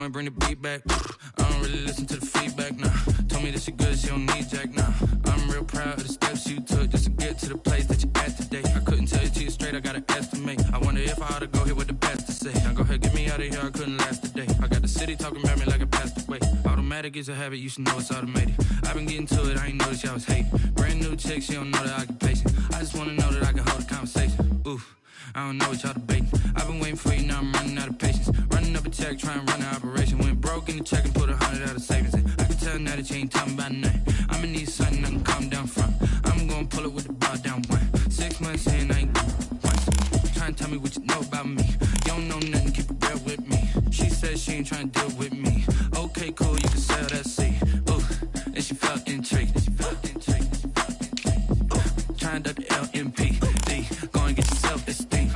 Might bring the beat back. I don't really listen to the feedback, nah. Told me that she good, she don't need Jack, nah. I'm real proud of the steps you took just to get to the place that you're at today. I couldn't tell you to you straight, I gotta estimate. I wonder if I ought to go here with the pastor say. Now go ahead, get me out of here, I couldn't last a day. I got the city talking about me like a passed away. Automatic is a habit, you should know it's automated. I've been getting to it, I ain't noticed y'all was hating. Brand new chick, she don't know the occupation. I just wanna know that I can hold a conversation. Oof. I don't know what y'all debating. I've been waiting for you, now I'm running out of patience. Running up a check, trying to run an operation. Went broke in the check and put 100 out of savings in. I can tell now that you ain't talking about nothing. I'ma need something I can calm down from. I'm gonna pull it with the bar down one. 6 months in, I ain't once. Trying to tell me what you know about me. You don't know nothing, keep it real with me. She said she ain't trying to deal with me. Okay, cool, you can sell that seed. Ooh, and she felt intrigued. Trying to duck the LMP. Go and get your self-esteem.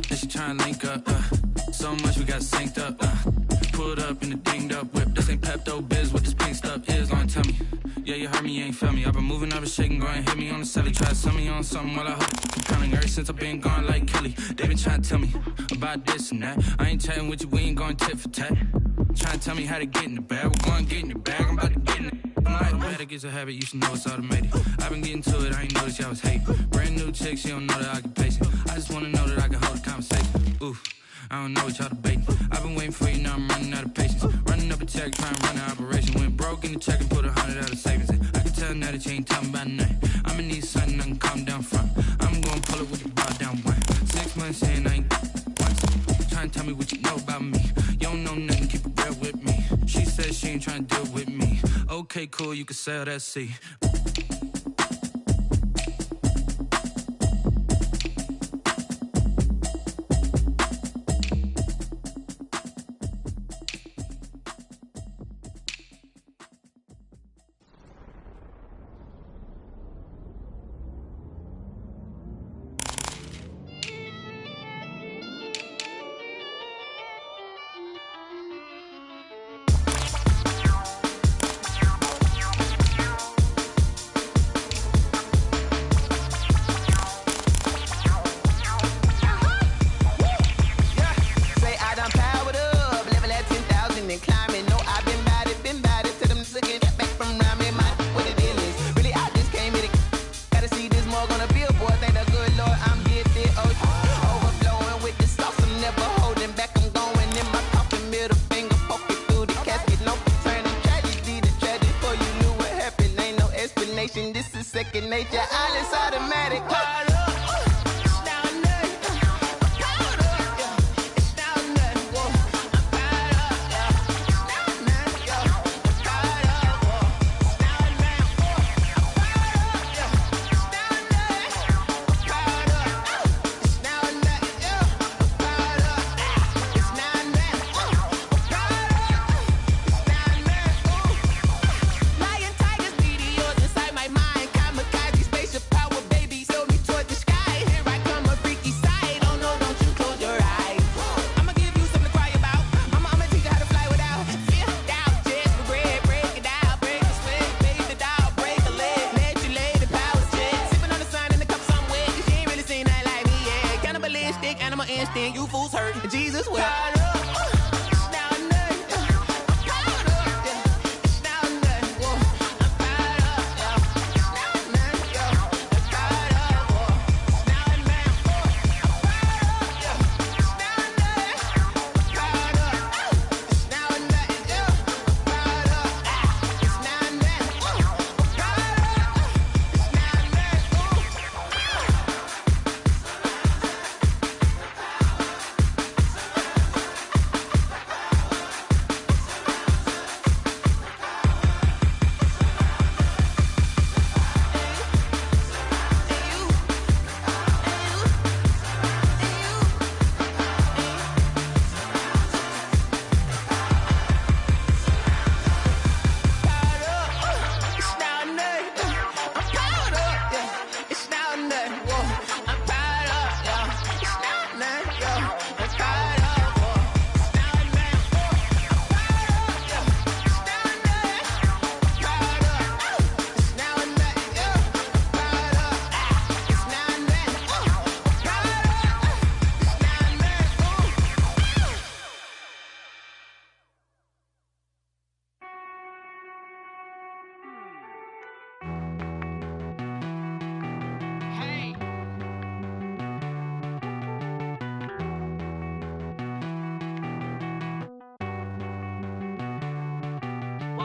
Then she trying to link up. So much we got synced up. Pulled up in the dinged up whip. This ain't Pepto-Biz, what this pink stuff is. Long tell me. Yeah, you heard me, you ain't felt me. I've been moving, I've been shaking, go and hit me on the celly. Try to sell me on something while I hope it's compelling. Ever since I've been gone like Kelly, they been trying to tell me about this and that. I ain't chatting with you, we ain't going tit for tat. Trying to tell me how to get in the bag. We're going to get in the bag, I'm about to get in it. Automatic is a habit, you should know it's automated. I've been getting to it, I ain't noticed y'all was hating. Brand new chick, she don't know the occupation. I just wanna know that I can hold a conversation. Oof, I don't know what y'all debating. I've been waiting for you, now I'm running out of patience. Running up a check, trying to run an operation. Went broke in the check and put 100 out of savings in. I can tell now that you ain't talking about nothing. I'ma need something I can calm down from. I'm gonna pull it with the bar down one. 6 months in, I ain't once. Trying to tell me what you know about me. You don't know nothing, keep it real with me. She said she ain't trying to deal with me. Okay, cool, you can sell that seed. This is second nature, all is automatic. Lion tigers, meteors inside my mind. Kamikaze, spaceship power, baby, sail me toward the sky.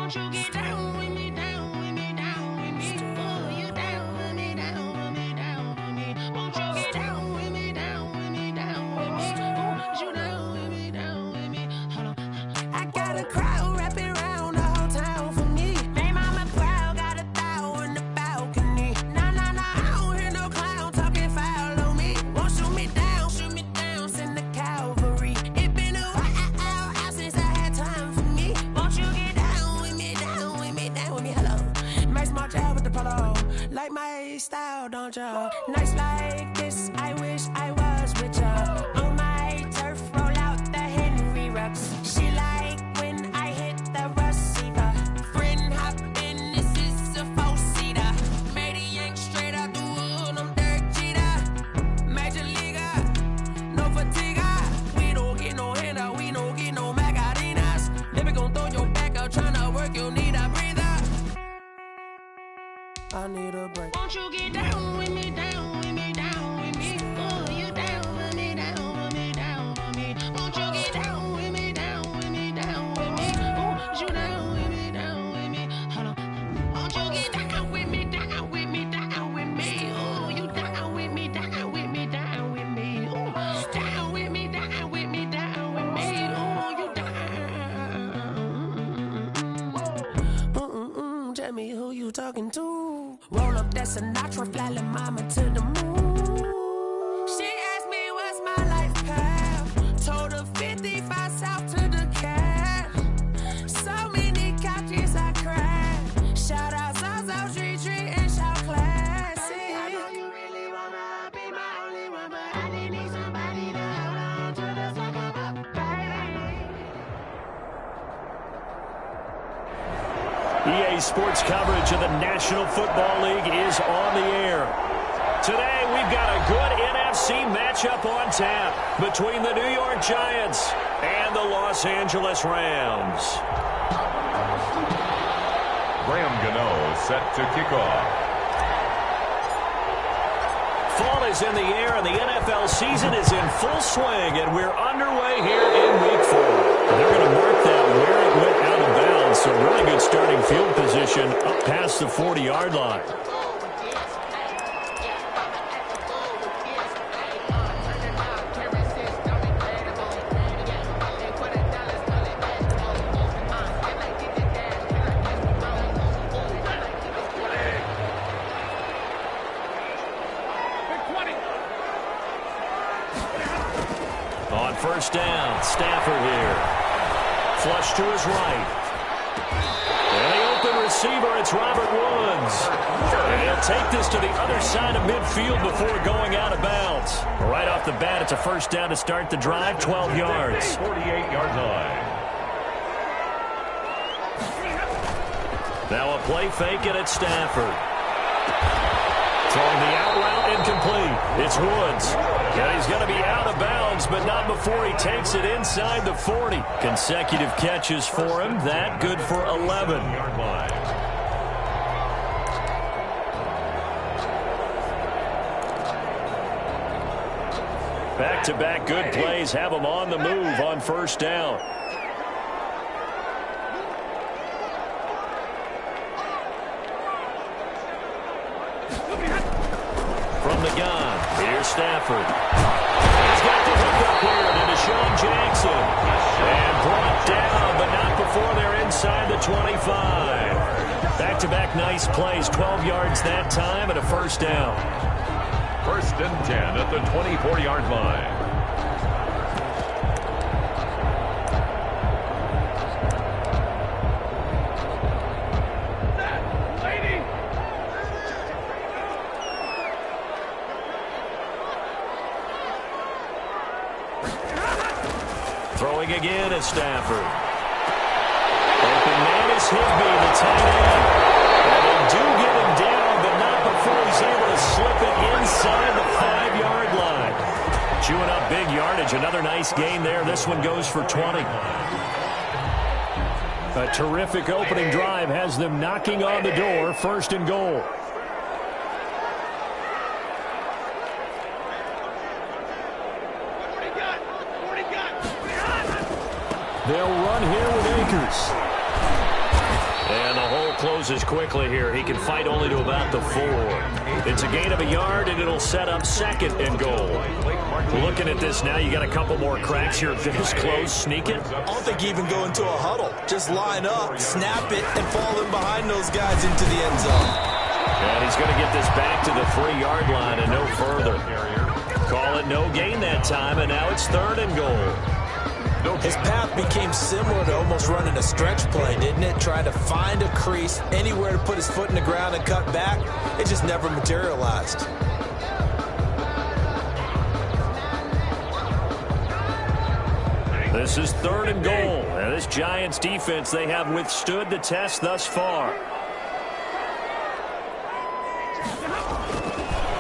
Won't you get down with me, down with me, down with me? Oh, you down with me, down with me, down with me. Won't you get down with me, down with me, down with me? Oh, you down with me, down with me? Hold on. I got a crowd wrapping around the whole town for me. They mama proud, got a thou in the balcony. Nah, nah, nah, I don't hear no clown talking foul on me. Won't shoot me down, send the cavalry. It been a while since I had time for me. Won't you get down with me, down with me, down with me? Hello. Max March out with the polo. Like my style, don't you? Nights like this, I wish I was with ya. On my turf, roll out the Henry Rux. She like when I hit the receiver. Friend hop in, this is a four-seater. Made a yank straight out the wood, I'm Derek Jeter. Major leaguer, no fatigue. We don't get no handout, we don't get no Macarinas. Never gon' throw your back out, tryna work, you'll need a breather. I need a break. Won't you get down with me, down with me, down with me? Oh, you down with me, down with me, down with me? Won't you get down with me, down with me, down with me? Oh, you down with me, down with me? Hold on. Won't you get down with me, down with me, down with me? Oh, you down with me, down with me, down with me? Oh, down with me, down with me, down with me? Oh, you down. Tell me who you talking to. Roll up that Sinatra, fly la mama to the moon. She asked me what's my life path. Told her 55 south to the cab. So many couches I cried. Shout out South Street and shout classic. I know you really wanna be my only one, but I didn't need somebody to hold on to the second up, baby. EA Sports coverage of the National Football League is on the air. Today, we've got a good NFC matchup on tap between the New York Giants and the Los Angeles Rams. Graham Gano set to kick off. Fall is in the air, and the NFL season is in full swing, and we're underway here in Week 4. And they're going to mark that where it went out of bounds, so really good starting field position up past the 40-yard line. On first down, Stafford here. Flush to his right. And the open receiver, it's Robert Woods. And he'll take this to the other side of midfield before going out of bounds. Right off the bat, it's a first down to start the drive, 12 yards. 48-yard line. Now a play fake, and it's Stafford. Throwing the out route incomplete. It's Woods. And he's going to be out of bounds, but not before he takes it inside the 40. Consecutive catches for him. That good for 11. Back-to-back good plays have him on the move on first down. From the gun, here's Stafford. He's got the hook up here to Deshaun Jackson. And brought down, but not before they're inside the 25. Back-to-back nice plays, 12 yards that time and a first down. First and 10 at the 24-yard line. Throwing again at Stafford. Open man is Higbee, the tight end. And they do get him down, but not before he's able to slip it inside the 5-yard line. Chewing up big yardage. Another nice gain there. This one goes for 20. A terrific opening drive has them knocking on the door. First and goal. They'll run here with Akers. And the hole closes quickly here. He can fight only to about the 4. It's a gain of a yard, and it'll set up 2nd and goal. Looking at this now, you got a couple more cracks here. This close, sneak it. I don't think you even go into a huddle. Just line up, snap it, and fall in behind those guys into the end zone. And he's going to get this back to the 3-yard line and no further. Call it no gain that time, and now it's 3rd and goal. His path became similar to almost running a stretch play, didn't it? Trying to find a crease, anywhere to put his foot in the ground and cut back. It just never materialized. This is 3rd and goal. And this Giants defense, they have withstood the test thus far.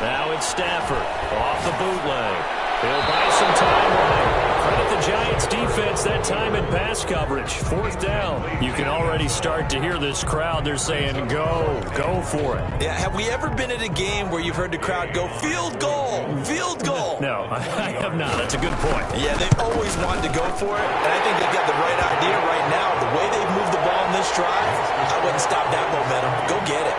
Now it's Stafford off the bootleg. He'll buy some time running. Credit the Giants defense that time in pass coverage. 4th down. You can already start to hear this crowd. They're saying, go for it. Yeah, have we ever been at a game where you've heard the crowd go, field goal, field goal? No, I have not. That's a good point. Yeah, they've always wanted to go for it, and I think they've got the right idea right now. The way they've moved the ball in this drive, I wouldn't stop that momentum. Go get it.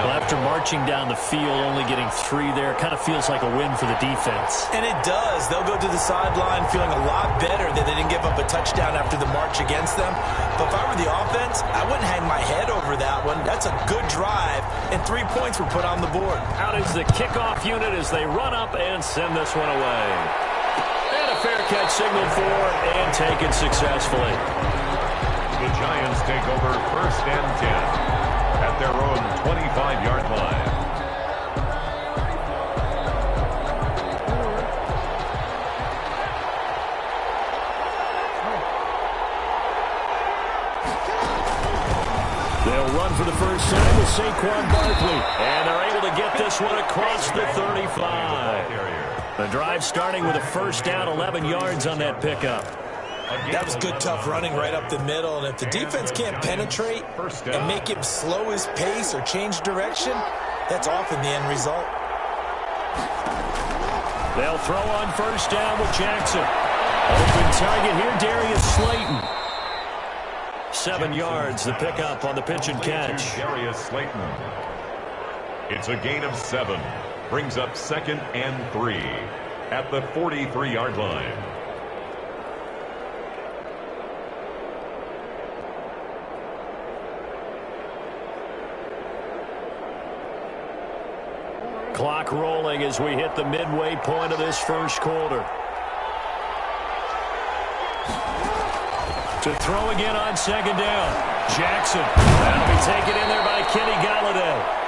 Well, after marching down the field, only getting 3 there, kind of feels like a win for the defense. And it does. They'll go to the sideline feeling a lot better that they didn't give up a touchdown after the march against them. But if I were the offense, I wouldn't hang my head over that one. That's a good drive, and 3 points were put on the board. Out is the kickoff unit as they run up and send this one away. And a fair catch signaled for and taken successfully. The Giants take over 1st and 10 at their own 25-yard line. They'll run for the first time with Saquon Barkley. And they're able to get this one across the 35. The drive starting with a 1st down, 11 yards on that pickup. That was good, tough running right up the middle. And if the defense can't penetrate and make him slow his pace or change direction, that's often the end result. They'll throw on 1st down with Jackson. Open target here, Darius Slayton. 7 yards, the pickup on the pitch and catch. Darius Slayton. It's a gain of 7. Brings up 2nd and 3 at the 43-yard line. Clock rolling as we hit the midway point of this 1st quarter. To throw again on 2nd down. Jackson. That'll be taken in there by Kenny Golladay.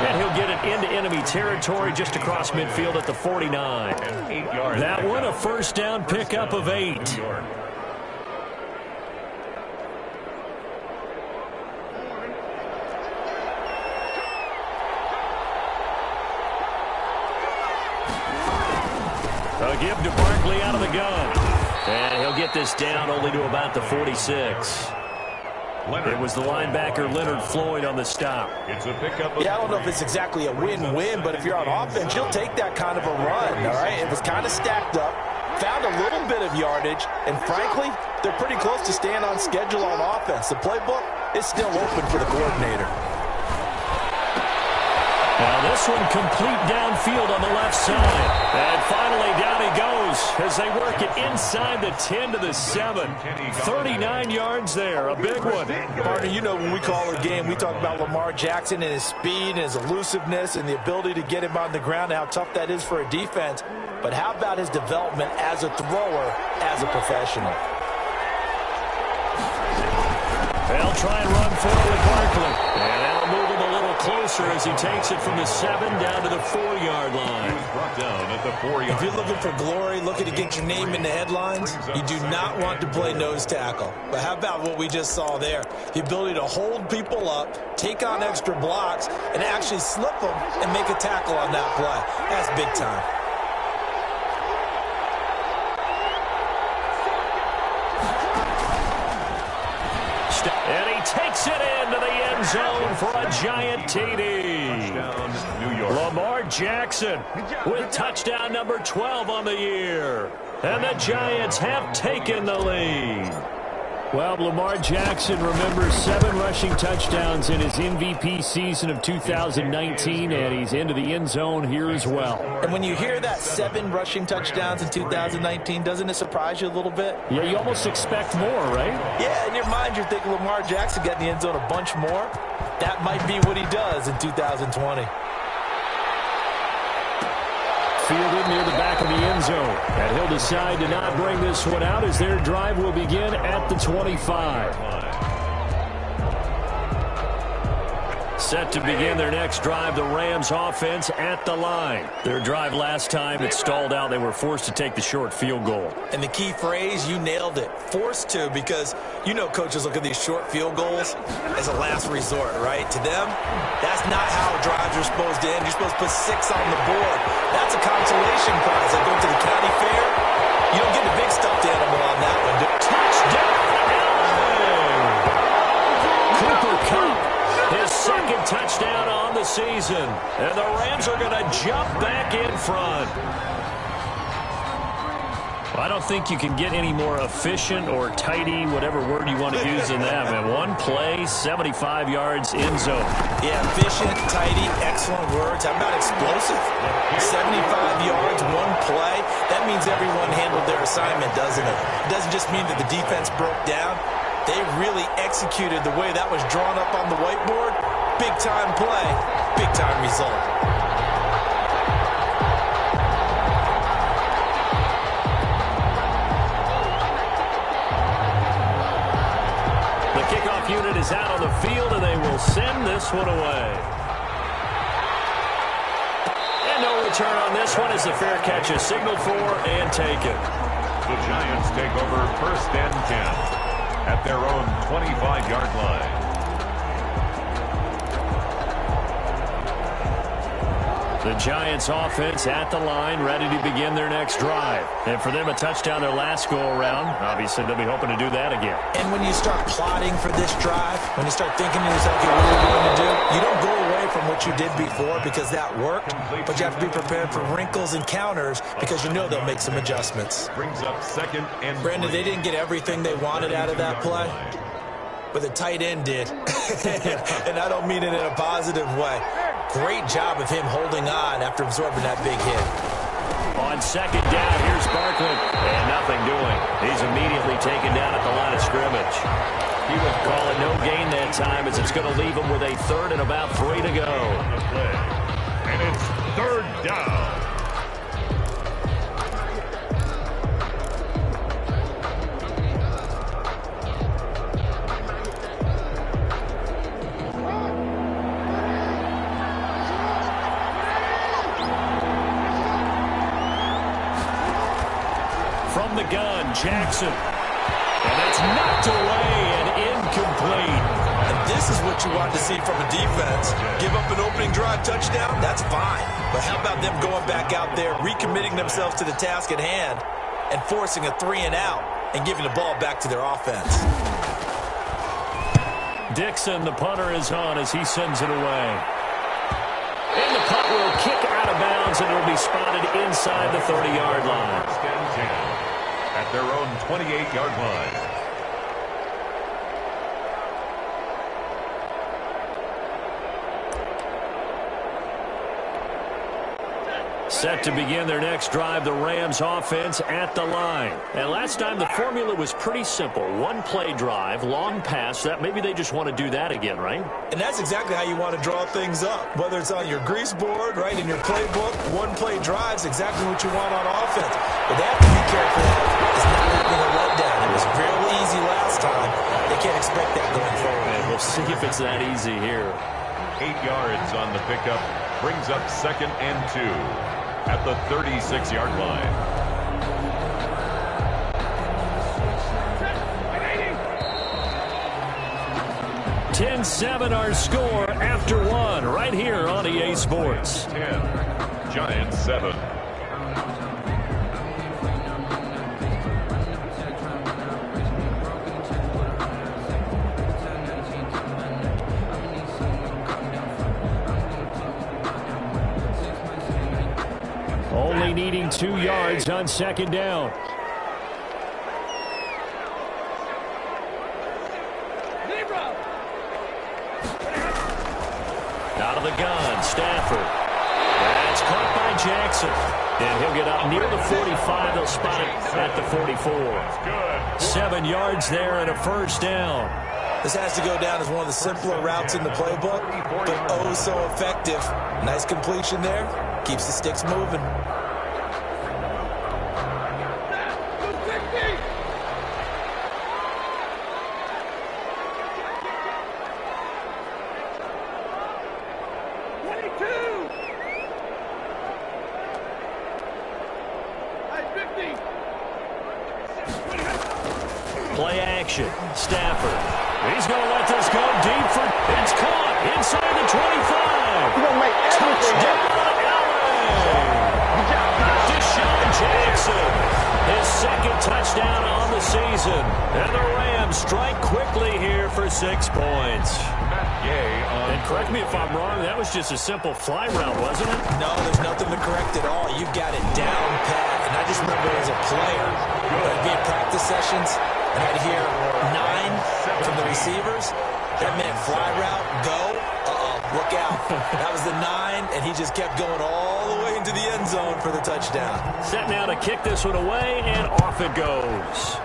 And he'll get it into enemy territory just across midfield at the 49. That one a 1st down pickup of 8. A give to Barkley out of the gun. And he'll get this down only to about the 46. It was the linebacker Leonard Floyd on the stop. It's a pickup. Yeah, I don't know if it's exactly a win-win, but if you're on offense, you'll take that kind of a run, all right? It was kind of stacked up, found a little bit of yardage, and frankly, they're pretty close to staying on schedule on offense. The playbook is still open for the coordinator. Now this one complete downfield on the left side. And finally down he goes as they work it inside the 10 to the 7. 39 yards there, a big one. Partner, you know when we call a game, we talk about Lamar Jackson and his speed and his elusiveness and the ability to get him on the ground and how tough that is for a defense. But how about his development as a thrower, as a professional? They'll try and run forward with Barkley. And that'll move him a little closer as he takes it from the 7 down to the 4-yard line. Brought down at the 4-yard line. If you're looking for glory, looking to get your name in the headlines, you do not want to play nose tackle. But how about what we just saw there? The ability to hold people up, take on extra blocks, and actually slip them and make a tackle on that play. That's big time. And he takes it into the end zone for a giant TD. New York. Lamar Jackson with touchdown number 12 on the year. And the Giants have taken the lead. Well, Lamar Jackson remembers 7 rushing touchdowns in his MVP season of 2019, and he's into the end zone here as well. And when you hear that 7 rushing touchdowns in 2019, doesn't it surprise you a little bit? Yeah, you almost expect more, right? Yeah, in your mind, you're thinking Lamar Jackson got in the end zone a bunch more. That might be what he does in 2020. Fielded near the back of the end zone. And he'll decide to not bring this one out as their drive will begin at the 25. Set to begin their next drive, the Rams offense at the line. Their drive last time, it stalled out. They were forced to take the short field goal. And the key phrase, you nailed it, forced to, because you know coaches look at these short field goals as a last resort, right? To them, that's not how drives are supposed to end. You're supposed to put 6 on the board. That's a consolation prize. Like going to the county fair, you don't get the big stuffed animal on that one. Touchdown, LA! Cooper Kupp, his second touchdown on the season. And the Rams are going to jump back in front. I don't think you can get any more efficient or tidy, whatever word you want to use in that, man. One play, 75 yards in zone. Yeah, efficient, tidy, excellent words. How about explosive? 75 yards, one play. That means everyone handled their assignment, doesn't it? It doesn't just mean that the defense broke down. They really executed the way that was drawn up on the whiteboard. Big-time play, big-time result. The kickoff unit is out on the field, and they will send this one away. And no return on this one as the fair catch is signaled for and taken. The Giants take over 1st and 10 at their own 25-yard line. The Giants offense at the line, ready to begin their next drive. And for them, a touchdown their last go-around. Obviously, they'll be hoping to do that again. And when you start plotting for this drive, when you start thinking to yourself, okay, what are we going to do? You don't go away from what you did before because that worked, but you have to be prepared for wrinkles and counters because you know they'll make some adjustments. Brings up 2nd and 3. Brandon, they didn't get everything they wanted out of that play, but the tight end did. And I don't mean it in a positive way. Great job of him holding on after absorbing that big hit. On 2nd down, here's Barkley. And nothing doing. He's immediately taken down at the line of scrimmage. He would call it no gain that time as it's going to leave him with a 3rd and about 3 to go. And it's 3rd down. From the gun, Jackson. And that's knocked away and incomplete. And this is what you want to see from a defense. Give up an opening drive touchdown, that's fine. But how about them going back out there, recommitting themselves to the task at hand, and forcing a 3 and out and giving the ball back to their offense. Dixon, the punter, is on as he sends it away. And the punt will kick out of bounds, and it will be spotted inside the 30-yard line. 1st and 10 at their own 28-yard line. Set to begin their next drive, the Rams offense at the line. And last time the formula was pretty simple. One play drive, long pass. That maybe they just want to do that again, right? And that's exactly how you want to draw things up. Whether it's on your grease board, right, in your playbook, one play drive's exactly what you want on offense. But they have to be careful it's not having a letdown. It was fairly easy last time. They can't expect that going forward. And we'll see if it's that easy here. 8 yards on the pickup. Brings up 2nd and 2. At the 36-yard line. (10-7) our score after 1 right here on EA Sports. 10, Giants 7. Only needing 2 yards on 2nd down. Out of the gun, Stafford. That's caught by Jackson. And he'll get up near the 45. They'll spot it at the 44. 7 yards there and a first down. This has to go down as one of the simpler routes in the playbook, but oh so effective. Nice completion there. Keeps the sticks moving. Play action. Stafford. He's going to let this go deep for... It's caught inside the 25. You're going to make everything Deshaun Jackson. His second touchdown on the season. And the Rams strike quickly here for 6 points. And correct me if I'm wrong, that was just a simple fly route, wasn't it? No, there's nothing to correct at all. You've got it down pat. And I just remember as a player, when I'd be at practice sessions, and I'd hear 9 from the receivers. That meant fly route, go. Look out. That was the 9, and he just kept going all the way into the end zone for the touchdown. Set now to kick this one away, and off it goes.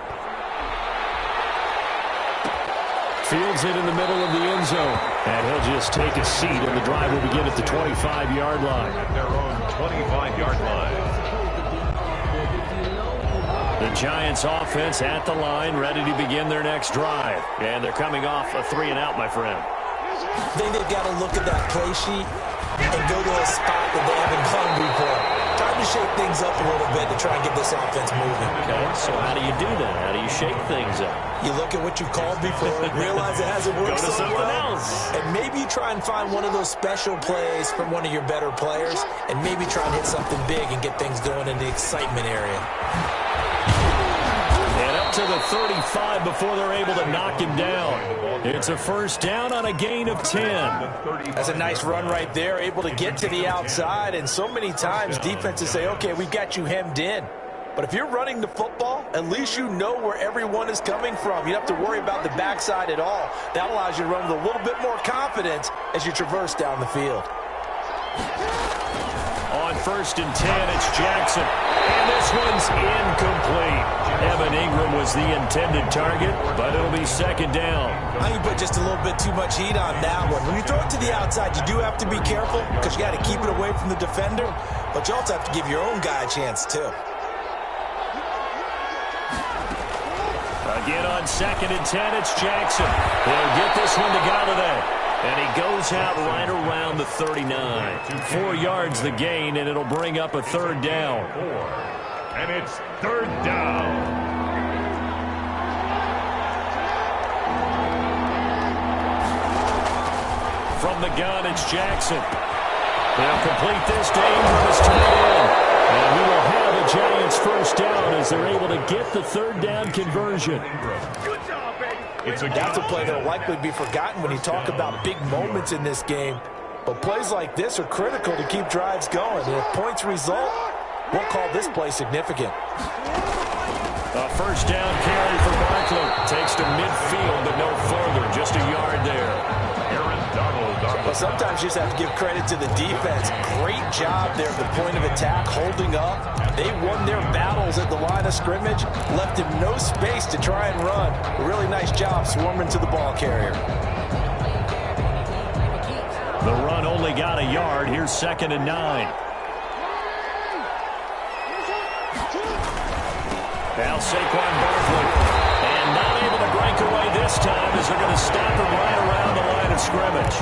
Fields it in the middle of the end zone. And he'll just take a seat, and the drive will begin at the 25-yard line. At their own 25-yard line. The Giants offense at the line, ready to begin their next drive. And they're coming off a 3-and-out, my friend. I think they've got to look at that play sheet and go to a spot that they haven't gone before. Time to shake things up a little bit to try and get this offense moving. Okay, so how do you do that? How do you shake things up? You look at what you called before, realize it hasn't worked Go to so something well, else. and maybe try and find one of those special plays from one of your better players, and maybe try and hit something big and get things going in the excitement area. And up to the 35 before they're able to knock him down. It's a first down on a gain of 10. That's a nice run right there, able to get to the outside, and so many times defenses say, okay, we've got you hemmed in. But if you're running the football, at least you know where everyone is coming from. You don't have to worry about the backside at all. That allows you to run with a little bit more confidence as you traverse down the field. On 1st and 10, it's Jackson. And this one's incomplete. Evan Ingram was the intended target, but it'll be 2nd down. I think you put just a little bit too much heat on that one. When you throw it to the outside, you do have to be careful because you got to keep it away from the defender, but you also have to give your own guy a chance too. Again on 2nd and 10, it's Jackson. He'll get this one to Golladay. And he goes out right around the 39. 4 yards the gain, and it'll bring up a 3rd down. And it's 3rd down. From the gun, it's Jackson. They'll complete this to Ingram as tight end. And we will have the Giants first down as they're able to get the 3rd down conversion. That's a play that will likely be forgotten when you talk about big moments in this game. But plays like this are critical to keep drives going. And if points result, we'll call this play significant. A first down carry for Barkley. Takes to midfield, but no further. Just a yard there. But sometimes you just have to give credit to the defense. Great job there at the point of attack, holding up. They won their battles at the line of scrimmage, left him no space to try and run. A really nice job swarming to the ball carrier. The run only got a yard. Here's 2nd and 9. Now Saquon Barkley. And not able to break away this time as they're going to stop him right around the line of scrimmage.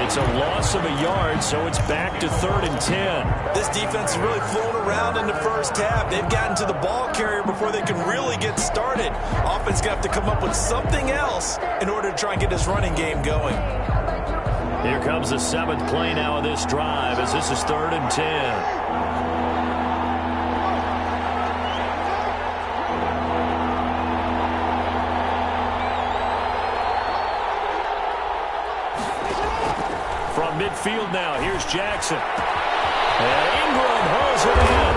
It's a loss of a yard, so it's back to 3rd and 10. This defense has really flown around in the first half. They've gotten to the ball carrier before they can really get started. Offense going to have to come up with something else in order to try and get this running game going. Here comes the 7th play now of this drive as this is 3rd and 10. From midfield now, here's Jackson. And Ingram hauls it in.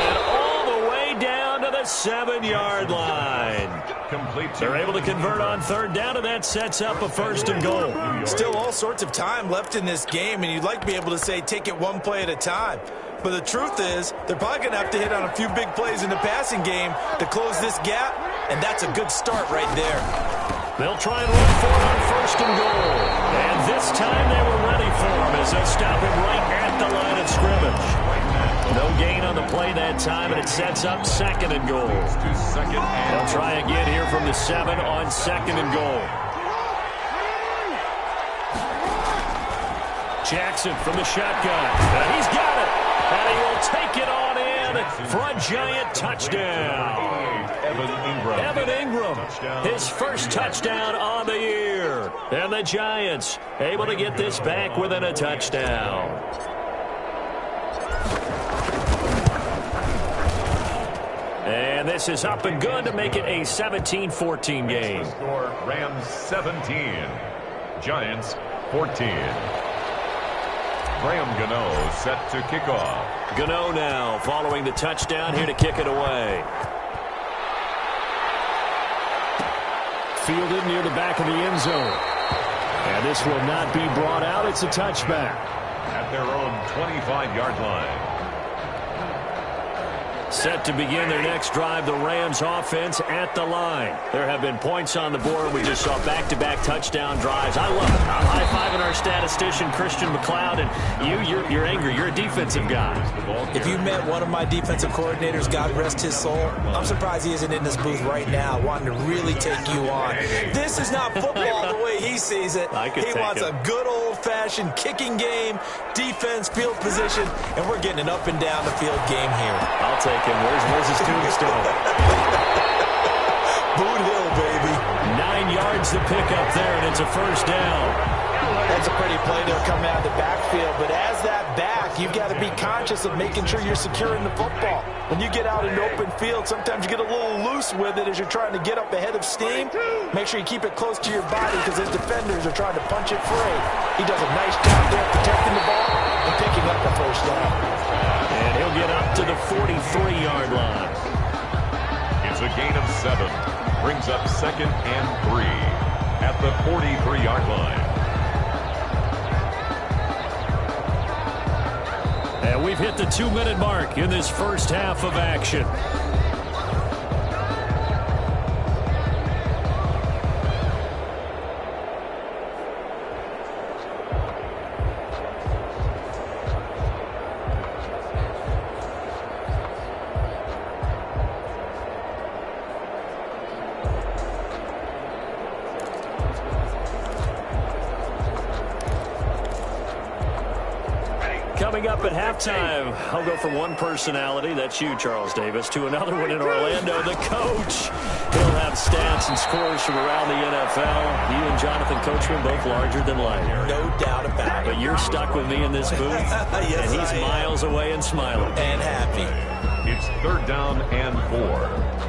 And all the way down to the 7-yard line. Complete. They're able to convert on third down, and that sets up a 1st and goal. Still all sorts of time left in this game, and you'd like to be able to say take it one play at a time. But the truth is, they're probably going to have to hit on a few big plays in the passing game to close this gap, and that's a good start right there. They'll try and run for it on 1st and goal. And this time they were ready for him as they'll stop him right at the line of scrimmage. No gain on the play that time, and it sets up 2nd and goal. They'll try again here from the 7 on 2nd and goal. Jackson from the shotgun. He's got it. And he will take it on in for a giant touchdown. Evan Ingram, his first touchdown on the year. And the Giants able to get this back within a touchdown. And this is up and good to make it a 17-14 game. Score Rams 17, Giants 14. Graham Gano set to kick off. Gano now following the touchdown here to kick it away. Fielded near the back of the end zone. And this will not be brought out. It's a touchback. At their own 25-yard line. Set to begin their next drive, the Rams offense at the line. There have been points on the board. We just saw back-to-back touchdown drives. I love it. I'm high-fiving our statistician, Christian McLeod, and you're angry. You're a defensive guy. If you met one of my defensive coordinators, God rest his soul, I'm surprised he isn't in this booth right now wanting to really take you on. This is not football the way he sees it. He wants a good old-fashioned kicking game, defense, field position, and we're getting an up-and-down-the-field game here. I'll take him. Where's his tombstone? Boot Hill, baby. 9 yards to pick up there, and it's a 1st down. That's a pretty play to come out of the backfield, but as that back, you've got to be conscious of making sure you're securing the football. When you get out in open field, sometimes you get a little loose with it as you're trying to get up ahead of steam. Make sure you keep it close to your body because his defenders are trying to punch it free. He does a nice job there protecting the ball and picking up the 1st down. And he'll get up to the 43-yard line. It's a gain of 7. Brings up 2nd and 3 at the 43-yard line. And we've hit the 2-minute mark in this first half of action. Coming up at halftime, I'll go from one personality, that's you, Charles Davis, to another one in Orlando, the coach. He'll have stats and scores from around the NFL. You and Jonathan Coachman both larger than life. No doubt about it. But you're stuck with me in this booth, yes, and he's miles away and smiling. And happy. It's 3rd down and 4.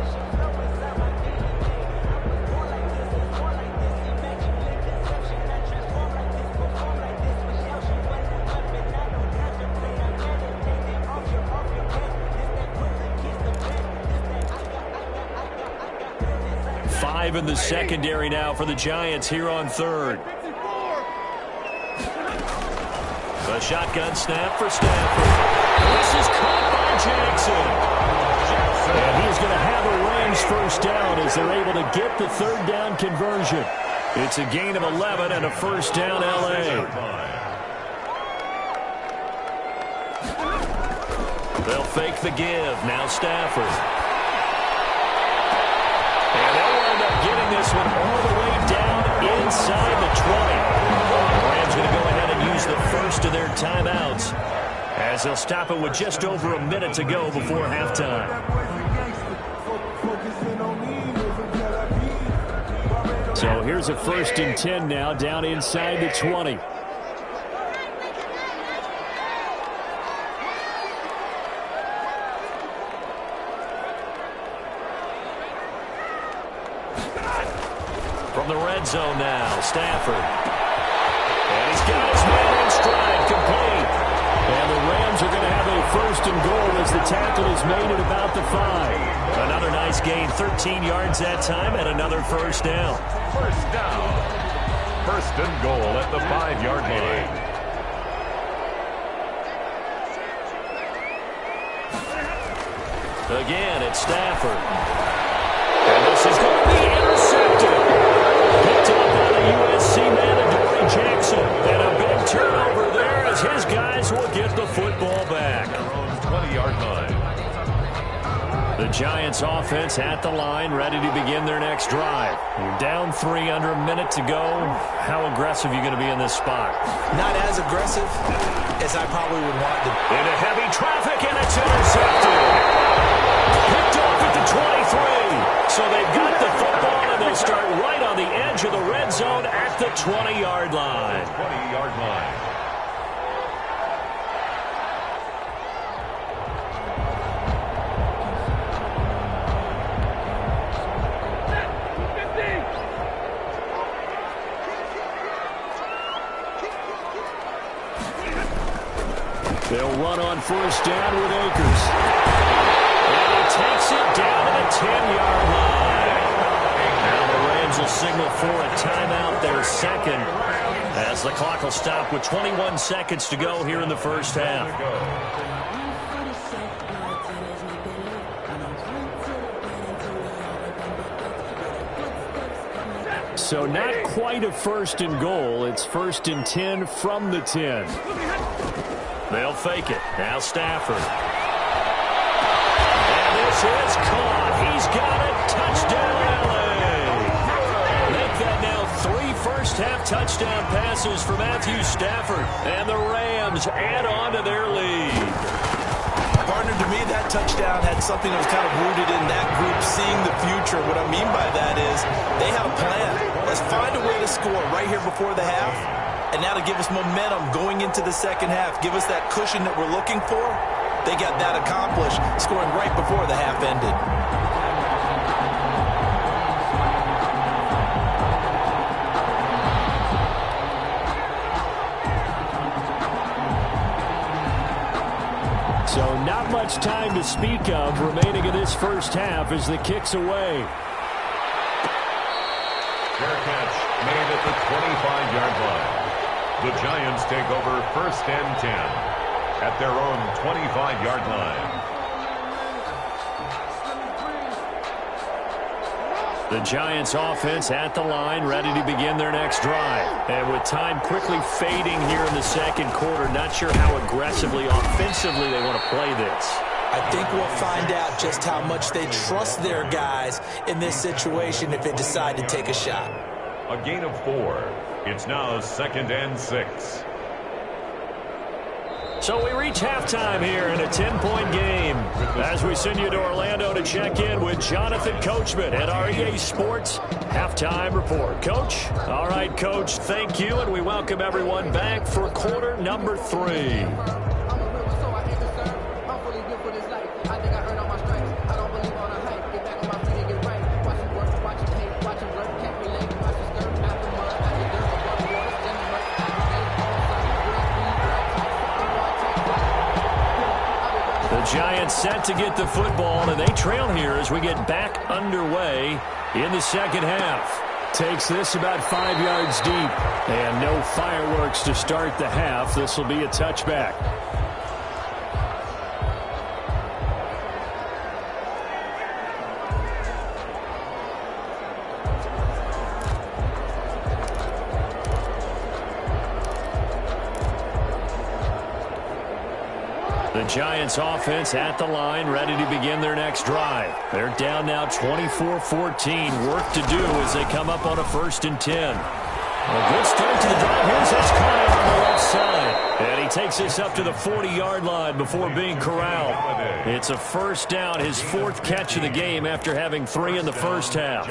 In the secondary now for the Giants here on 3rd. The shotgun snap for Stafford. This is caught by Jackson. And he's going to have a Rams 1st down as they're able to get the 3rd down conversion. It's a gain of 11 and a 1st down L.A. They'll fake the give. Now Stafford. Getting this one all the way down inside the 20. The Rams going to go ahead and use the first of their timeouts as they'll stop it with just over a minute to go before halftime. So here's a 1st and 10 now down inside the 20. From the red zone now, Stafford. And he's got his man in stride, complete. And the Rams are going to have a first and goal as the tackle is made at about the 5. Another nice gain, 13 yards that time, and another first down. First down. First and goal at the 5-yard line. Again, it's Stafford. And this is going to be intercepted. Picked up by the USC man, Adoree Jackson. And a big turnover there as his guys will get the football back. 20-yard line. The Giants offense at the line, ready to begin their next drive. You're down 3 under a minute to go. How aggressive are you going to be in this spot? Not as aggressive as I probably would want to. Into heavy traffic, and it's intercepted. Picked off at the 23. So they've got the football, and they'll start right on the edge of the red zone at the 20-yard line. 20-yard line. They'll run on first down with Akers. And he takes it down to the 10-yard line. Now the Rams will signal for a timeout, their second, as the clock will stop with 21 seconds to go here in the first half. So not quite a first and goal. It's first and 10 from the 10. They'll fake it. Now Stafford. And this is caught. He's got it. Touchdown, L.A. Make that now 3 first-half touchdown passes for Matthew Stafford. And the Rams add on to their lead. Partner, to me, that touchdown had something that was kind of rooted in that group seeing the future. What I mean by that is they had a plan. Let's find a way to score right here before the half. And now to give us momentum going into the second half, give us that cushion that we're looking for, they got that accomplished, scoring right before the half ended. So not much time to speak of remaining in this first half as the kick's away. Fair catch made at the 25-yard line. The Giants take over first and 10 at their own 25-yard line. The Giants offense at the line, ready to begin their next drive. And with time quickly fading here in the second quarter, not sure how aggressively, offensively they want to play this. I think we'll find out just how much they trust their guys in this situation if they decide to take a shot. A gain of 4. It's now second and 6. So we reach halftime here in a 10-point game as we send you to Orlando to check in with Jonathan Coachman at our EA Sports Halftime Report. Coach? All right, Coach, thank you, and we welcome everyone back for quarter number 3. Giants set to get the football, and they trail here as we get back underway in the second half. Takes this about 5 yards deep, and no fireworks to start the half. This will be a touchback. The Giants offense at the line, ready to begin their next drive. They're down now 24-14. Work to do as they come up on a first and 10. A good start to the drive. Here's Hezekiah on the left side. And he takes this up to the 40-yard line before being corralled. It's a first down, his 4th catch of the game after having 3 in the first half.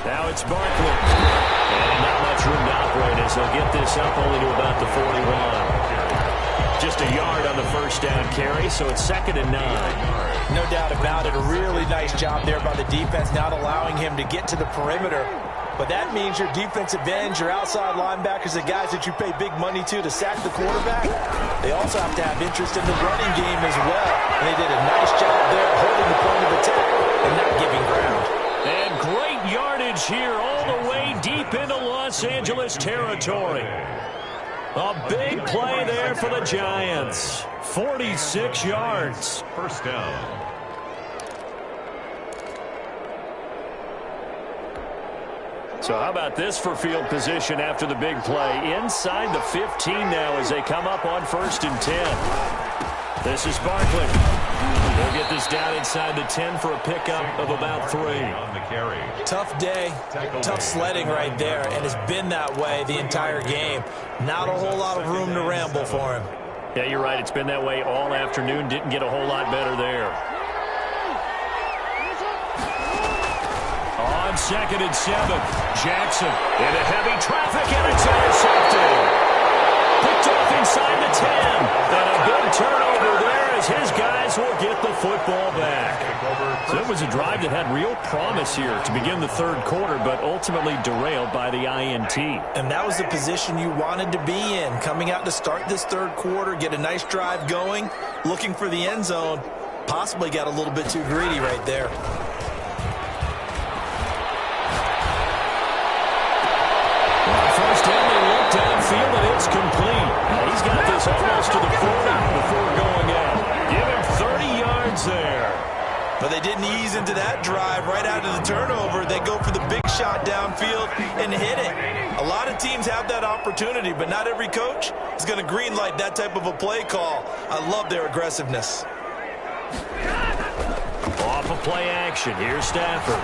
Now it's Barkley. And not much room to operate as they'll get this up only to about the 41. Just a yard on the first down carry, so it's 2nd and 9. No doubt about it. A really nice job there by the defense, not allowing him to get to the perimeter. But that means your defensive ends, your outside linebackers, the guys that you pay big money to sack the quarterback, they also have to have interest in the running game as well. And they did a nice job there holding the point of attack and not giving ground. And great yardage here all the way deep into Los Angeles territory. A big play there for the Giants. 46 yards. First down. So how about this for field position after the big play? Inside the 15 now as they come up on 1st and 10. This is Barkley. He'll get this down inside the 10 for a pickup of about 3. On the carry. Tough day, tough sledding right there, and it's been that way the entire game. Not a whole lot of room to ramble for him. Yeah, you're right. It's been that way all afternoon. Didn't get a whole lot better there. On 2nd and 7, Jackson into heavy traffic, and it's intercepted. Picked off inside the 10. And a big turnover there as his guys will get the football back. So it was a drive that had real promise here to begin the 3rd quarter, but ultimately derailed by the INT. And that was the position you wanted to be in, coming out to start this 3rd quarter, get a nice drive going, looking for the end zone. Possibly got a little bit too greedy right there. First down, they look downfield, and it's complete. He's got this almost to the 40 before going out. Give him 30 yards there. But they didn't ease into that drive right out of the turnover. They go for the big shot downfield and hit it. A lot of teams have that opportunity, but not every coach is going to greenlight that type of a play call. I love their aggressiveness. Off of play action, here's Stafford.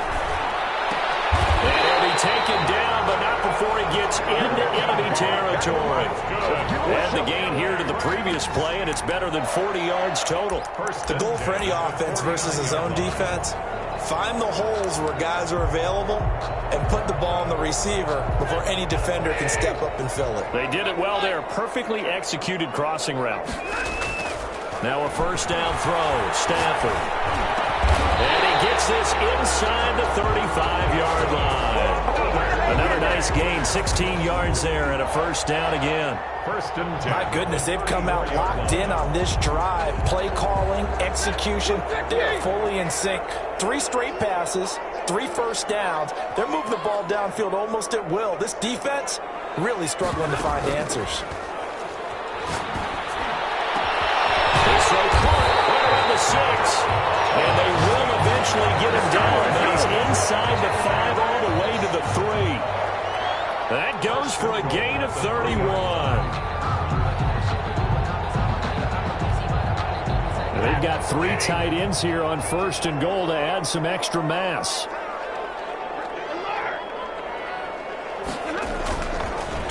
And he'll be taken down, but not before he gets into enemy territory. And the gain here to the previous play, and it's better than 40 yards total. The goal for any offense versus a zone defense, find the holes where guys are available and put the ball on the receiver before any defender can step up and fill it. They did it well there. Perfectly executed crossing route. Now a first down throw. Stafford. And he gets this inside the 35-yard line. Another nice gain, 16 yards there, and a first down again. 1st and 10. My goodness, they've come out locked in on this drive. Play calling, execution, they are fully in sync. 3 straight passes, 3 first downs. They're moving the ball downfield almost at will. This defense really struggling to find answers. This throw caught right around the 6. And they will eventually get him down, but he's inside the 5 all the way to the 3. That goes for a gain of 31. They've got 3 tight ends here on 1st and goal to add some extra mass.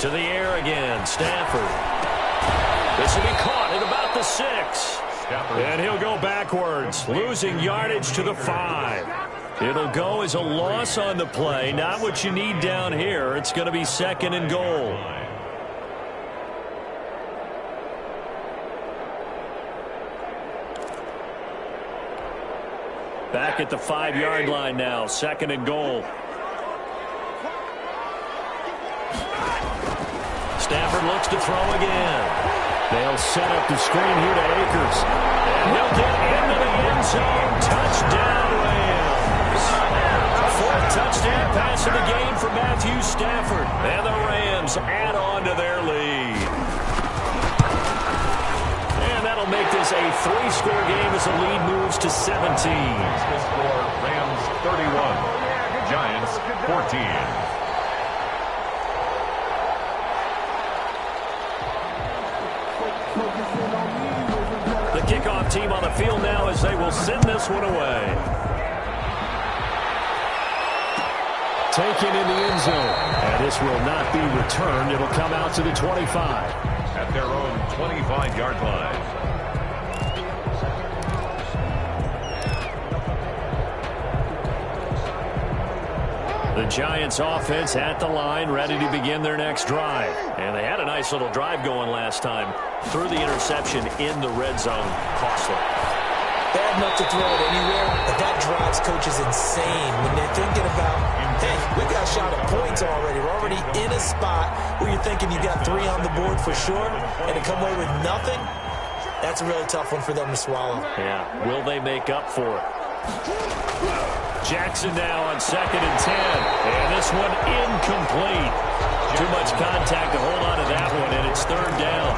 To the air again, Stafford. This will be caught at about the 6. And he'll go backwards, losing yardage to the 5. It'll go as a loss on the play. Not what you need down here. It's going to be 2nd and goal. Back at the 5-yard line now, 2nd and goal. Stafford looks to throw again. They'll set up the screen here to Akers. And he'll get into the end zone. Touchdown, Rams. 4th touchdown pass of the game for Matthew Stafford. And the Rams add on to their lead. And that'll make this a 3-score game as the lead moves to 17. The score, Rams 31, Giants 14. The kickoff team on the field now as they will send this one away. Taken in the end zone. And this will not be returned. It'll come out to the 25. At their own 25-yard line. The Giants offense at the line, ready to begin their next drive. And they had a nice little drive going last time. Threw the interception in the red zone. Costly. Bad enough to throw it anywhere, but that drives coaches insane when they're thinking about, hey, we got a shot at points already. We're already in a spot where you're thinking you got 3 on the board for sure, and to come away with nothing, that's a really tough one for them to swallow. Yeah, will they make up for it? Jackson now on 2nd and 10. And this one incomplete. Too much contact to hold on to that one, and it's 3rd down.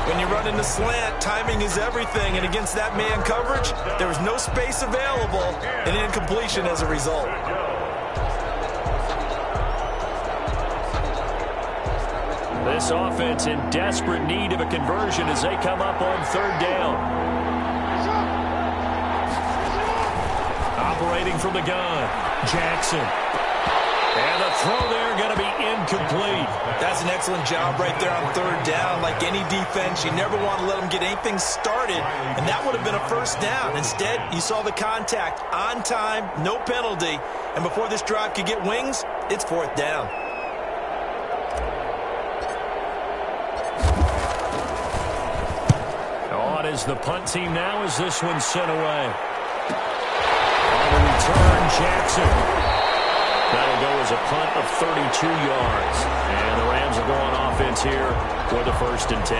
When you run in the slant, timing is everything, and against that man coverage, there was no space available, and incompletion as a result. This offense in desperate need of a conversion as they come up on 3rd down. Operating from the gun, Jackson. And the throw there going to be incomplete. That's an excellent job right there on 3rd down. Like any defense, you never want to let them get anything started, and that would have been a 1st down. Instead, you saw the contact on time, no penalty, and before this drive could get wings, it's 4th down. On is the punt team now as this one's sent away. On the return, Jackson. That'll go as a punt of 32 yards. And the Rams are going offense here with a 1st and 10.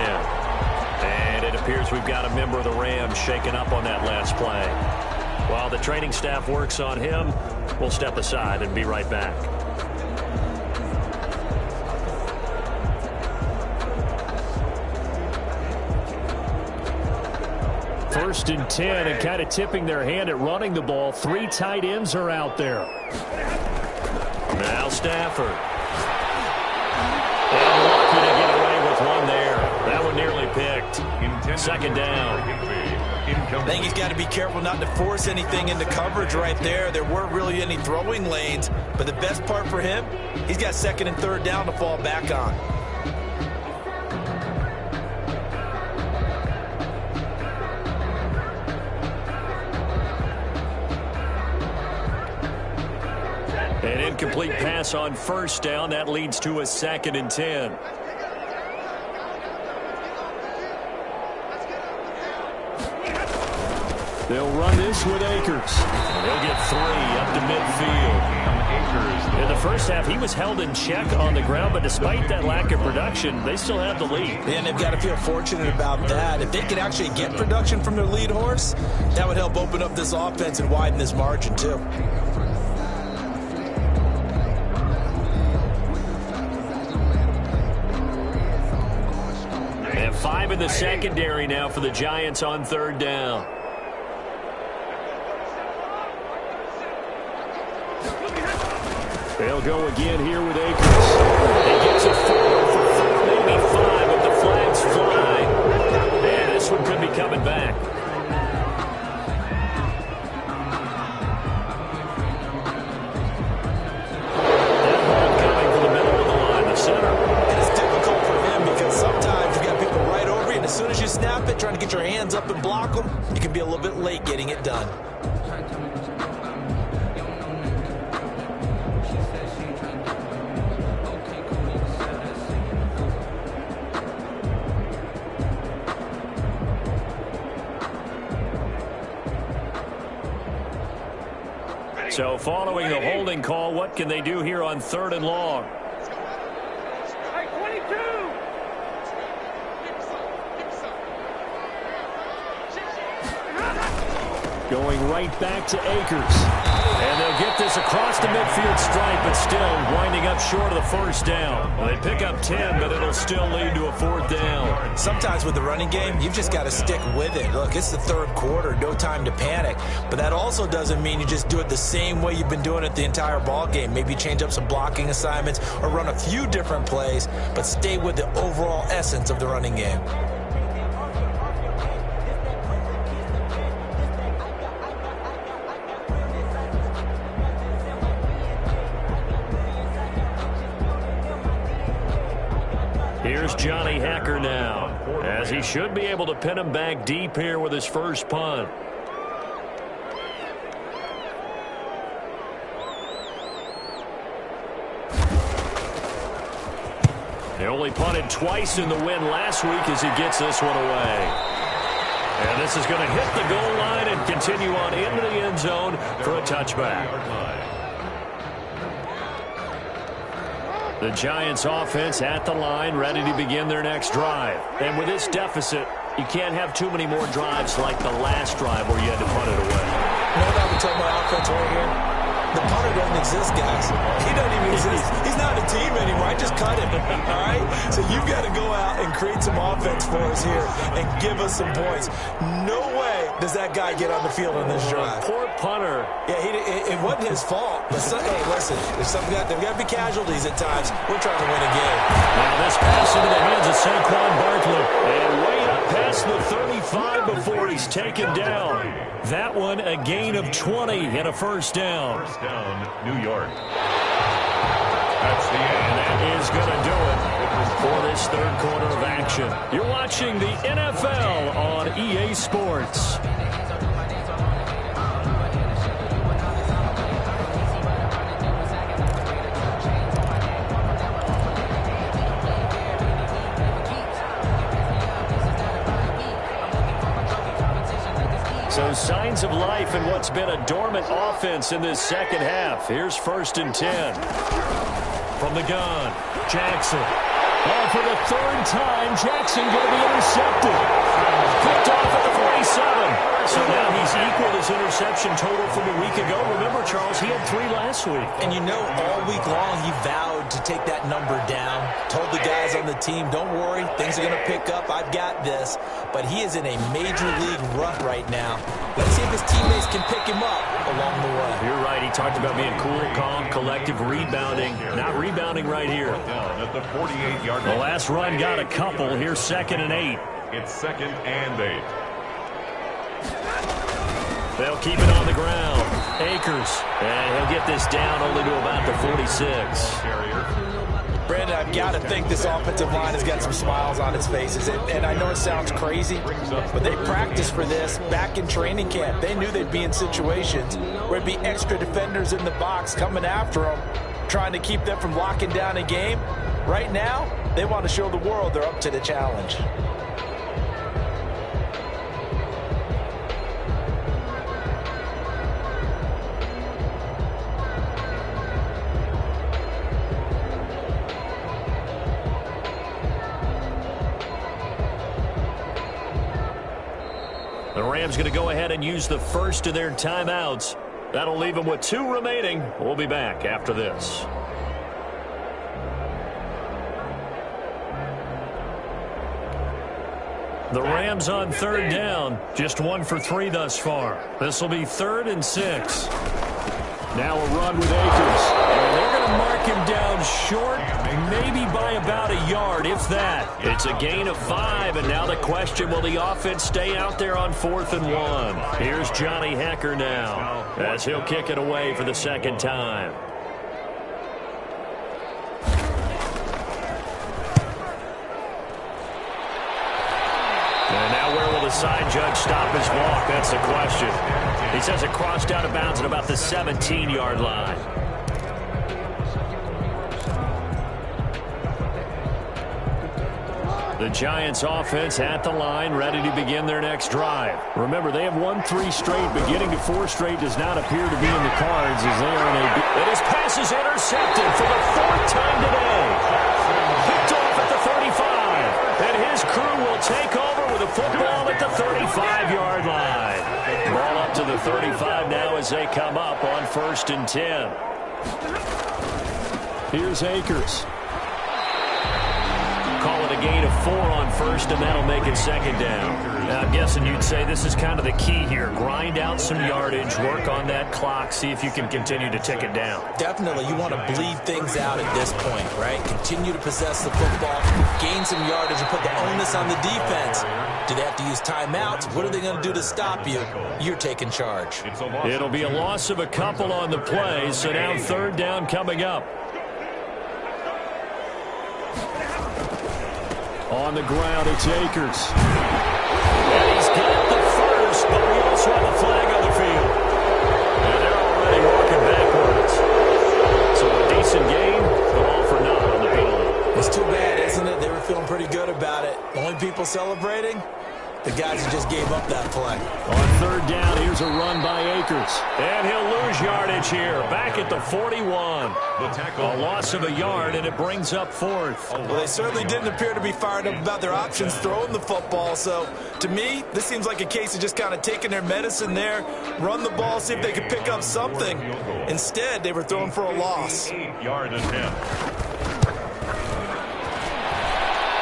And it appears we've got a member of the Rams shaking up on that last play. While the training staff works on him, we'll step aside and be right back. First and 10, and kind of tipping their hand at running the ball. 3 tight ends are out there. Now Stafford. And lucky to get away with one there. That one nearly picked. 2nd down. I think he's got to be careful not to force anything into coverage right there. There weren't really any throwing lanes, but the best part for him, he's got 2nd and 3rd down to fall back on. An incomplete pass on 1st down. That leads to a 2nd and 10. They'll run this with Akers. They'll get 3 up to midfield. In the first half, he was held in check on the ground, but despite that lack of production, they still have the lead. And they've got to feel fortunate about that. If they could actually get production from their lead horse, that would help open up this offense and widen this margin too. And 5 in the secondary now for the Giants on 3rd down. They'll go again here with Akers. He gets a 4 for 4, maybe 5, but the flags fly. And this one could be coming back. That ball coming from the middle of the line, the center. And it's difficult for him because sometimes you got people right over you, and as soon as you snap it, trying to get your hands up and block them, you can be a little bit late getting it done. So following the holding call, what can they do here on 3rd and long? Going right back to Akers. And they'll get this across the midfield stripe, but still winding up short of the 1st down. Well, they pick up 10, but it'll still lead to a 4th down. Sometimes with the running game, you've just got to stick with it. Look, it's the 3rd quarter, no time to panic. But that also doesn't mean you just do it the same way you've been doing it the entire ball game. Maybe change up some blocking assignments or run a few different plays, but stay with the overall essence of the running game. Here's Johnny Hacker now, as he should be able to pin him back deep here with his first punt. He only punted twice in the win last week as he gets this one away. And this is going to hit the goal line and continue on into the end zone for a touchback. The Giants offense at the line, ready to begin their next drive. And with this deficit, you can't have too many more drives like the last drive where you had to punt it away. You know what I would tell my offense right here? The punter doesn't exist, guys. He doesn't even exist. He's not a team anymore. I just cut him, all right? So you've got to go out and create some offense for us here and give us some points. No way does that guy get on the field on this drive. Poor punter. Yeah, it wasn't his fault. But hey, listen, there's got to be casualties at times. We're trying to win a game. Now this pass into the hands of Saquon Barkley. And way up past the 35 before he's taken down. That one a gain of 20 and a first down. First down, New York. That's the end. And that is going to do it for this third quarter of action. You're watching the NFL on EA Sports. So signs of life in what's been a dormant offense in this second half. Here's 1st and 10. From the gun, Jackson. Oh, for the third time, Jackson going to be intercepted. Picked off at the 47. So now he's equaled his interception total from a week ago. Remember, Charles, he had 3 last week. And you know, all week long he vowed to take that number down. Told the guys on the team, don't worry, things are going to pick up. I've got this. But he is in a major league rut right now. Let's see if his teammates can pick him up along the way. You're right. He talked about being cool, calm, collective, rebounding. Not rebounding right here. Down at the 48-yard line. The last run got a couple. Here's 2nd and 8. It's 2nd and 8. They'll keep it on the ground. Akers. And he'll get this down only to about the 46. Brandon, I've got to think this offensive line has got some smiles on its faces. And I know it sounds crazy, but they practiced for this back in training camp. They knew they'd be in situations where it'd be extra defenders in the box coming after them, trying to keep them from locking down a game. Right now, they want to show the world they're up to the challenge. The Rams going to go ahead and use the first of their timeouts. That'll leave them with 2 remaining. We'll be back after this. The Rams on 3rd down. Just 1 for 3 thus far. This will be 3rd and 6. Now a run with Akers. And they're going to mark him down short, maybe by about a yard, if that. It's a gain of 5, and now the question, will the offense stay out there on 4th and 1? Here's Johnny Hecker now, as he'll kick it away for the 2nd time. And now where will the side judge stop his walk? That's the question. He says it crossed out of bounds at about the 17-yard line. The Giants offense at the line, ready to begin their next drive. Remember, they have won 3 straight, but getting to 4 straight does not appear to be in the cards as they are in a... And his pass is intercepted for the 4th time today. Picked off at the 35. And his crew will take over with a football at the 35-yard line. Ball up to the 35 now as they come up on 1st and 10. Here's Akers. Call it a gain of 4 on 1st, and that'll make it 2nd down. Now, I'm guessing you'd say this is kind of the key here. Grind out some yardage, work on that clock, see if you can continue to tick it down. Definitely. You want to bleed things out at this point, right? Continue to possess the football, gain some yardage, and put the onus on the defense. Do they have to use timeouts? What are they going to do to stop you? You're taking charge. It'll be a loss of a couple on the play, so now 3rd down coming up. On the ground, it's Akers. And he's got the first, but we also have a flag on the field. And they're already walking backwards. So a decent game, but all for naught on the penalty. It's too bad, isn't feeling pretty good about it. The only people celebrating, the guys who just gave up that play. On third down, here's a run by Akers. And he'll lose yardage here. Back at the 41. The tackle. A loss of a yard, and it brings up fourth. Well, they certainly didn't appear to be fired up about their options throwing the football. So, to me, this seems like a case of just kind of taking their medicine there, run the ball, see if they could pick up something. Instead, they were throwing for a loss. 8-yard attempt.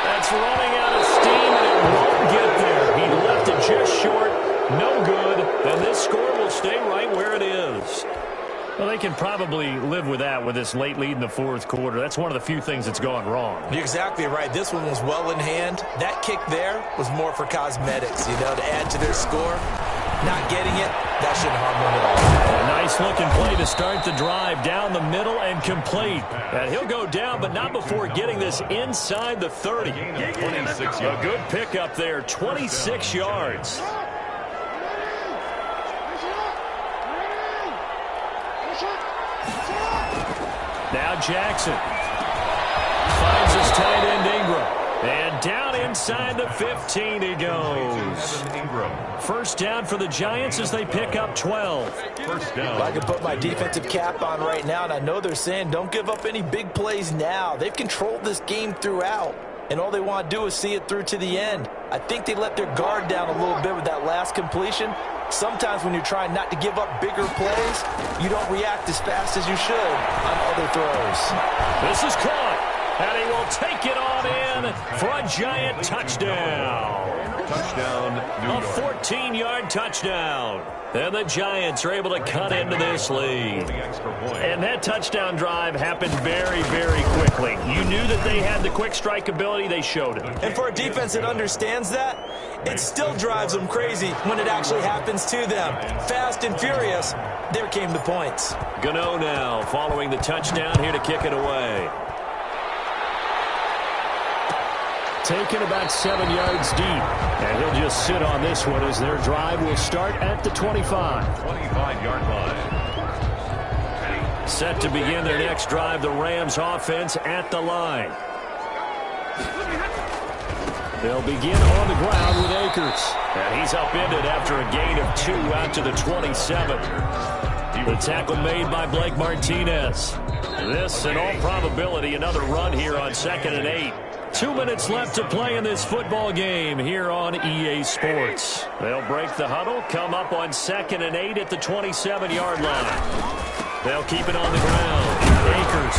That's running out of steam, and it won't get there. He left it just short. No good. And this score will stay right where it is. Well, they can probably live with that with this late lead in the fourth quarter. That's one of the few things that's gone wrong. You're exactly right. This one was well in hand. That kick there was more for cosmetics, you know, to add to their score. Not getting it, that shouldn't harm them at all. A nice-looking play to start the drive down the middle and complete. And he'll go down, but not before getting this inside the 30. 26 yards. A good pickup there, 26 yards. Now Jackson finds his tight end Ingram. And down inside the 15 he goes. First down for the Giants as they pick up 12. First down. If I could put my defensive cap on right now, and I know they're saying don't give up any big plays now. They've controlled this game throughout, and all they want to do is see it through to the end. I think they let their guard down a little bit with that last completion. Sometimes when you're trying not to give up bigger plays, you don't react as fast as you should on other throws. This is caught, and he will take it on in for a Giant touchdown. Touchdown, New A York. 14-yard touchdown. And the Giants are able to cut into this lead. The extra point. And that touchdown drive happened very, very quickly. You knew that they had the quick strike ability. They showed it. And for a defense that understands that, it still drives them crazy when it actually happens to them. Fast and furious, there came the points. Gano now following the touchdown here to kick it away. Taken about 7 yards deep. And he'll just sit on this one as their drive will start at the 25. 25-yard line. Set to begin their next drive, the Rams offense at the line. They'll begin on the ground with Akers. And he's upended after a gain of 2 out to the 27. The tackle made by Blake Martinez. This, in all probability, another run here on 2nd and 8. 2 minutes left to play in this football game here on EA Sports. They'll break the huddle, come up on 2nd and 8 at the 27-yard line. They'll keep it on the ground. Akers.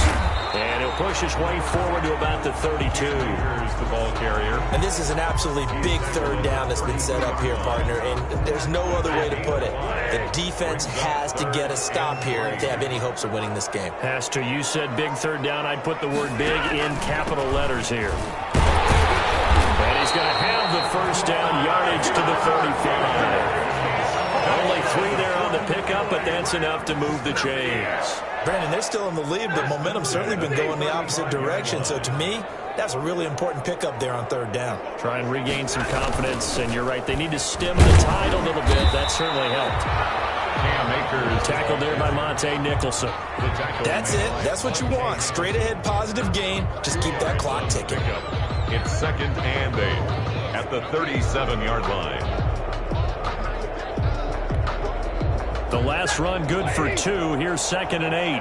And he'll push his way forward to about the 32. Here's the ball carrier. And this is an absolutely big third down that's been set up here, partner, and there's no other way to put it. The defense has to get a stop here if they have any hopes of winning this game. Pastor, you said big third down. I'd put the word big in capital letters here. And he's going to have the first down, yardage to the 35. Only 3 there on the pickup, but that's enough to move the chains. Brandon, they're still in the lead, but momentum's certainly been going the opposite direction. So to me, that's a really important pickup there on third down. Try and regain some confidence, and you're right. They need to stem the tide a little bit. That certainly helped. Cam Akers. Tackled there by Monte Nicholson. That's it. That's what you want. Straight ahead positive gain. Just keep that clock ticking. It's 2nd and 8 at the 37-yard line. The last run good for 2. Here's 2nd and 8.